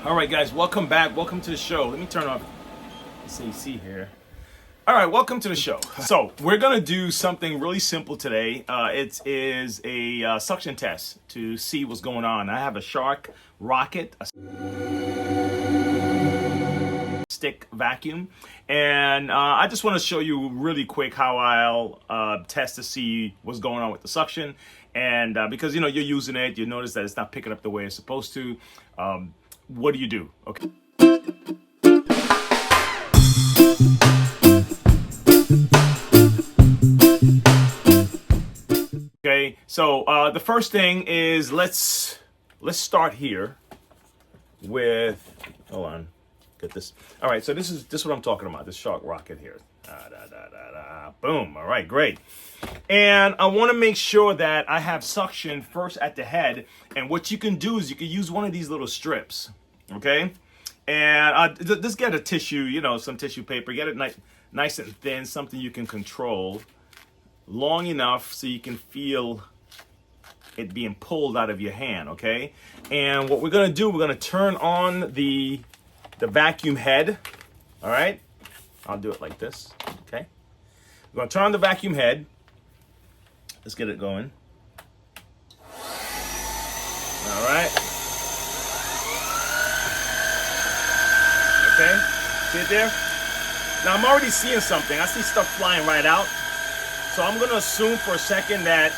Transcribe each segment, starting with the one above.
All right, guys, welcome back. Welcome to the show. Let me turn off this AC here. All right, welcome to the show. So we're gonna do something really simple today. It is a suction test to see what's going on. I have a Shark Rocket, a stick vacuum, and I just want to show you really quick how I'll test to see what's going on with the suction. And because you're using it, you notice that it's not picking up the way it's supposed to. What do you do? Okay. Okay, so the first thing is let's start here with, hold on, get this. All right, so this is what I'm talking about. This Shark Rocket here. Boom. All right, great. And I want to make sure that I have suction first at the head. And what you can do is you can use one of these little strips. Okay, and just get a tissue, some tissue paper. Get it nice and thin, something you can control long enough so you can feel it being pulled out of your hand. Okay, and what we're gonna do, we're gonna turn on the vacuum head. All right, I'll do it like this. Okay, we're gonna turn on the vacuum head. Let's get it going. All right. Okay, see it there? Now I'm already seeing something. I see stuff flying right out. So I'm gonna assume for a second that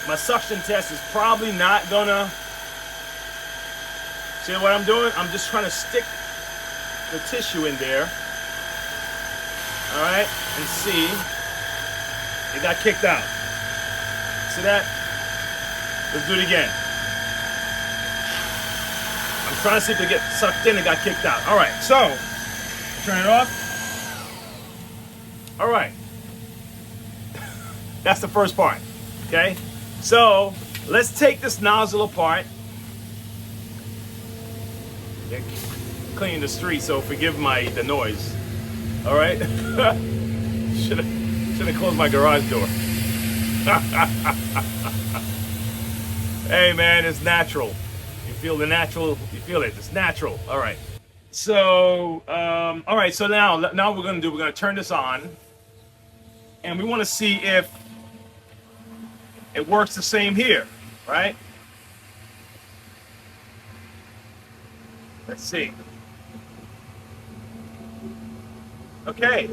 my suction test is probably not gonna, see what I'm doing? I'm just trying to stick the tissue in there. All right, and see, it got kicked out. See that? Let's do it again. I'm trying to see if it gets sucked in and got kicked out. All right, so turn it off. All right. That's the first part, okay? So let's take this nozzle apart. They're cleaning the street, so forgive the noise. All right? Should have closed my garage door. Hey man, it's natural. You feel the natural, you feel it, it's natural. All right. So, all right, so now we're gonna turn this on, and we wanna see if it works the same here, right? Let's see. Okay,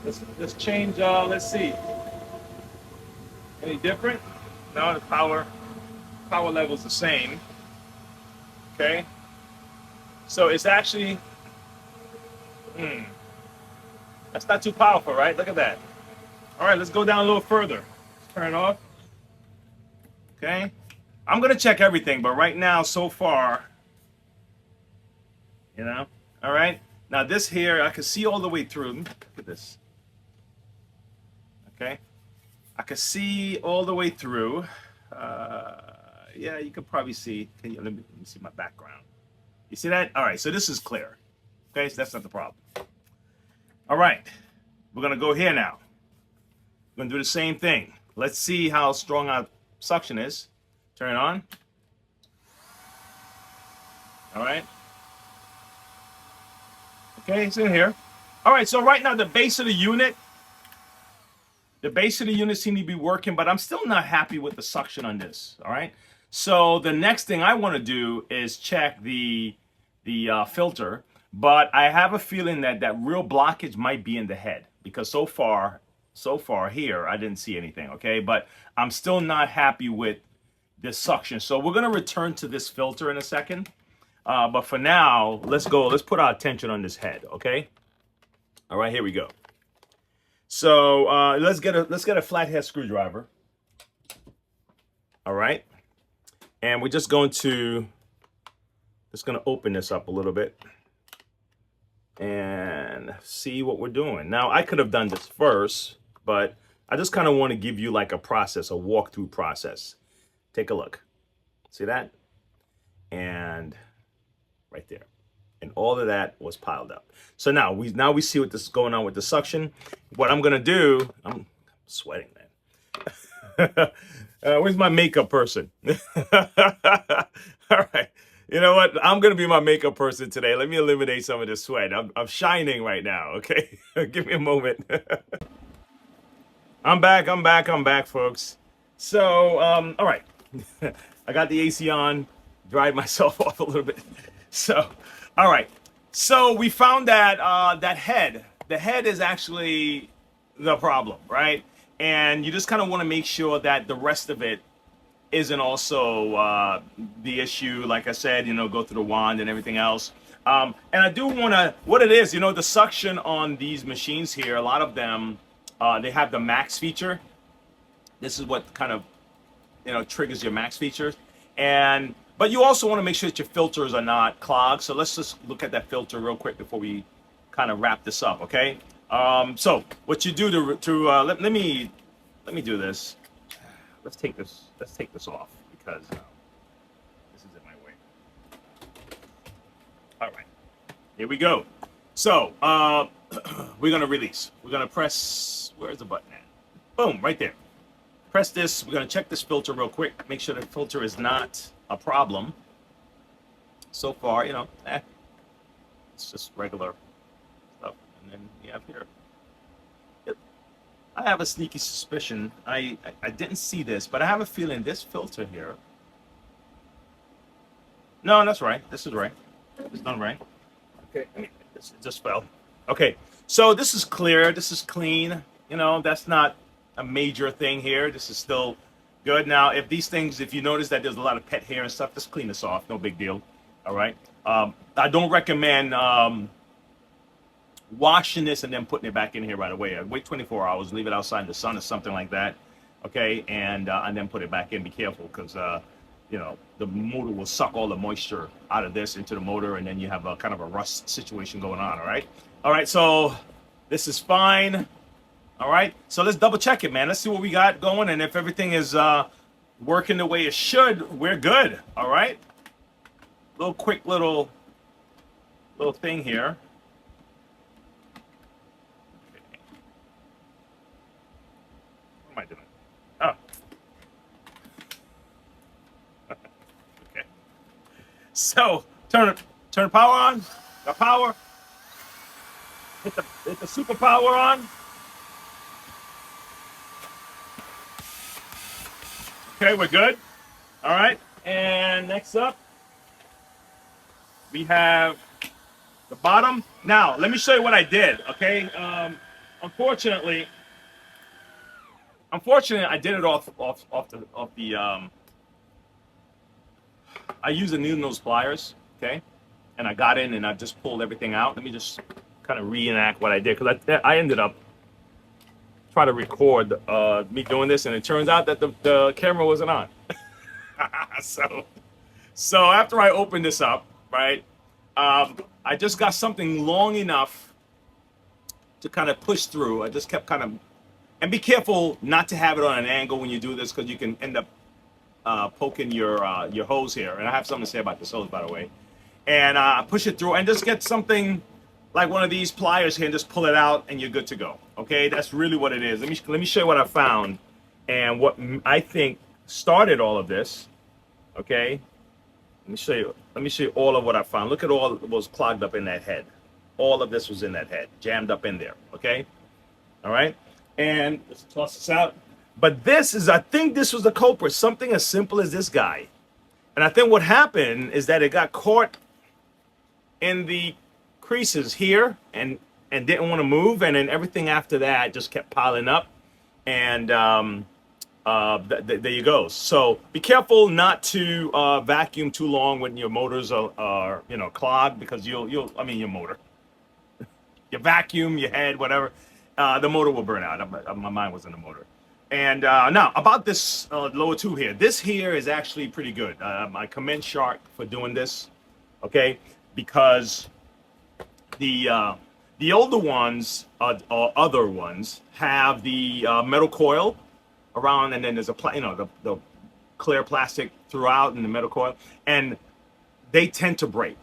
let's change, let's see. Any different? No, the power level's the same. Okay, so it's actually, that's not too powerful, right? Look at that. All right, let's go down a little further. Let's turn it off. Okay, I'm gonna check everything, but right now, so far, all right. Now this here, I can see all the way through. Look at this. Okay, I can see all the way through. Yeah, you can probably see. Let me see my background. You see that? All right, so this is clear. Okay, so that's not the problem. All right, we're gonna go here now. We're gonna do the same thing. Let's see how strong our suction is. Turn it on. All right. Okay, it's in here. All right, so right now the base of the unit seems to be working, but I'm still not happy with the suction on this. All right. So the next thing I want to do is check the filter, but I have a feeling that real blockage might be in the head, because so far here I didn't see anything. Okay, but I'm still not happy with this suction. So we're gonna return to this filter in a second. But for now, let's put our attention on this head. Okay. All right, here we go. So let's get a flathead screwdriver. All right, and we're just going to open this up a little bit and see what we're doing. Now I could have done this first, but I just kind of want to give you like a walkthrough process. Take a look. See that? And right there. And all of that was piled up. So now we see what this is going on with the suction. What I'm gonna do, I'm sweating, man. Where's my makeup person? All right. You know what? I'm gonna be my makeup person today. Let me eliminate some of the sweat. I'm shining right now. Okay, give me a moment. I'm back. I'm back. I'm back, folks. So, all right. I got the AC on, dried myself off a little bit. So, all right. So we found that the head is actually the problem, right? And you just kind of want to make sure that the rest of it isn't also the issue. Like I said, go through the wand and everything else. And I do want to, what it is, the suction on these machines here, a lot of them, they have the max feature. This is what kind of, triggers your max features. But you also want to make sure that your filters are not clogged. So let's just look at that filter real quick before we kind of wrap this up, okay? So what you do let me do this. Let's take this off because this is in my way. All right, here we go. So we're gonna release. We're gonna press. Where's the button at? Boom, right there. Press this. We're gonna check this filter real quick. Make sure the filter is not a problem. So far, it's just regular stuff. And then we have here. I have a sneaky suspicion. I didn't see this, but I have a feeling this filter here. No, that's right. This is right. It's done right. Okay. This just fell. Okay. So this is clear. This is clean. That's not a major thing here. This is still good. Now, if you notice that there's a lot of pet hair and stuff, just clean this off. No big deal. All right. I don't recommend washing this and then putting it back in here right away. Wait 24 hours, leave it outside in the sun or something like that. Okay, and then put it back in. Be careful because the motor will suck all the moisture out of this into the motor, and then you have a kind of a rust situation going on. All right. So this is fine. All right. So let's double check it, man. Let's see what we got going, and if everything is working the way it should, we're good. All right. Quick little thing here. What am I doing? Oh. Okay. So turn power on. The power. Hit the super power on. Okay, we're good. All right. And next up, we have the bottom. Now, let me show you what I did. Okay. Unfortunately, I did it off the. I used the needle nose pliers. Okay, and I got in and I just pulled everything out. Let me just kind of reenact what I did because I ended up trying to record me doing this, and it turns out that the camera wasn't on. So after I opened this up, right, I just got something long enough to kind of push through. I just kept kind of, and be careful not to have it on an angle when you do this because you can end up poking your hose here. And I have something to say about this hose, by the way. And push it through and just get something like one of these pliers here and just pull it out and you're good to go. Okay, that's really what it is. Let me show you what I found and what I think started all of this. Okay, let me show you all of what I found. Look at all that was clogged up in that head. All of this was in that head, jammed up in there. Okay, all right, and let's toss this out. But I think this was the culprit. Something as simple as this guy. And I think what happened is that it got caught in the creases here and didn't want to move, and then everything after that just kept piling up, and there you go. So be careful not to vacuum too long when your motors are clogged, because your motor, your vacuum, your head, whatever, the motor will burn out. My mind was in the motor. And now about this lower tube here. This here is actually pretty good. I commend Shark for doing this, okay? Because the older ones, or other ones, have the metal coil around, and then there's the clear plastic throughout and the metal coil, and they tend to break.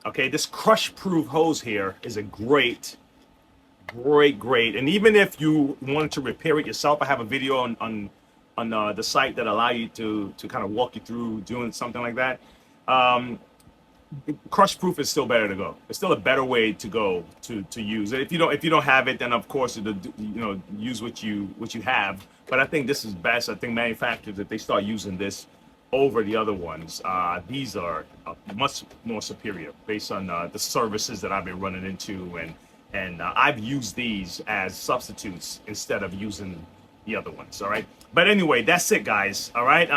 Okay, this crush-proof hose here is a great. And even if you wanted to repair it yourself, I have a video on the site that allow you to kind of walk you through doing something like that. crush proof is still better to go. It's still a better way to go to use it. If you don't have it, then of course use what you have. But I think this is best. I think manufacturers, if they start using this over the other ones, these are much more superior based on the services that I've been running into, and I've used these as substitutes instead of using the other ones. All right. But anyway, that's it, guys. All right.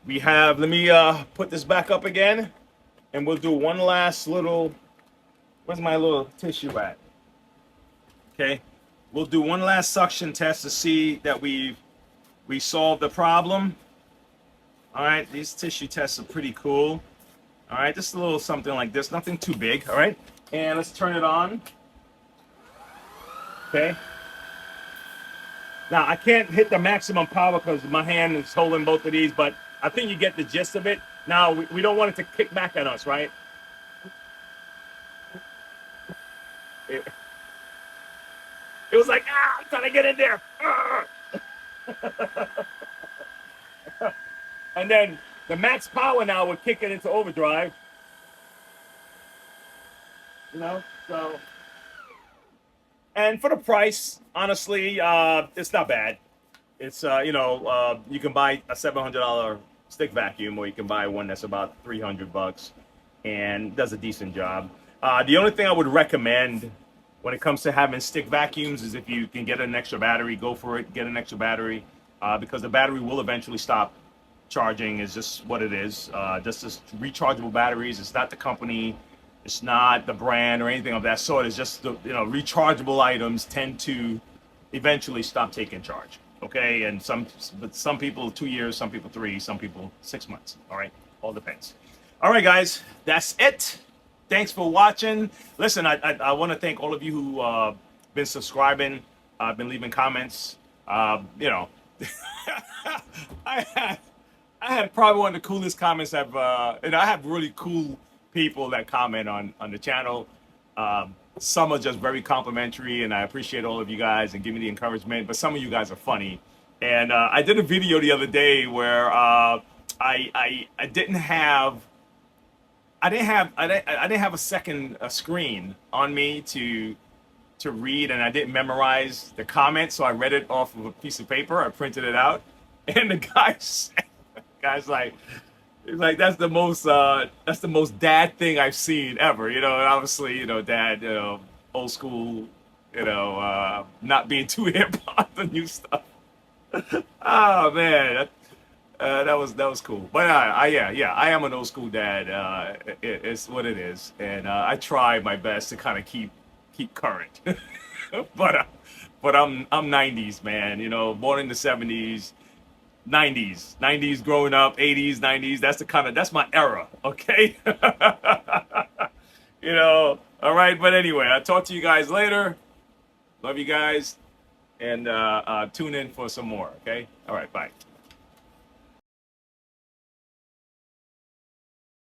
We have. Let me put this back up again. And we'll do one last little, where's my little tissue at? Okay, we'll do one last suction test to see that we solved the problem. All right, these tissue tests are pretty cool. All right, just a little something like this, nothing too big. All right, and let's turn it on. Okay. Now I can't hit the maximum power because my hand is holding both of these, but I think you get the gist of it. Now, we don't want it to kick back at us, right? It was like, I'm trying to get in there. And then the max power now would kick it into overdrive. So. And for the price, honestly, it's not bad. It's, you can buy a $700 stick vacuum, or you can buy one that's about $300 and does a decent job. The only thing I would recommend when it comes to having stick vacuums is if you can get an extra battery, go for it, get an extra battery, because the battery will eventually stop charging. Is just what it is. Just rechargeable batteries. It's not the company, it's not the brand or anything of that sort. It's just the rechargeable items tend to eventually stop taking charge. Okay, and some people 2 years, some people 3, some people 6 months. All right, all depends. All right, guys, that's it. Thanks for watching. Listen, I want to thank all of you who been subscribing, been leaving comments. I had probably one of the coolest comments I've. I have really cool people that comment on the channel. Some are just very complimentary, and I appreciate all of you guys and give me the encouragement. But some of you guys are funny. And I did a video the other day where I didn't have a second screen on me to read, and I didn't memorize the comments, so I read it off of a piece of paper. I printed it out, and the guy's like. It's like that's the most dad thing I've seen ever, and obviously, dad, old school, not being too hip on the new stuff. Oh man, that was cool. But I am an old school dad. It's what it is, and I try my best to kind of keep current. but I'm 90s man, born in the 70s. 90s growing up, 80s, 90s, that's my era, okay? All right, but anyway, I'll talk to you guys later. Love you guys, and tune in for some more, okay? All right, bye.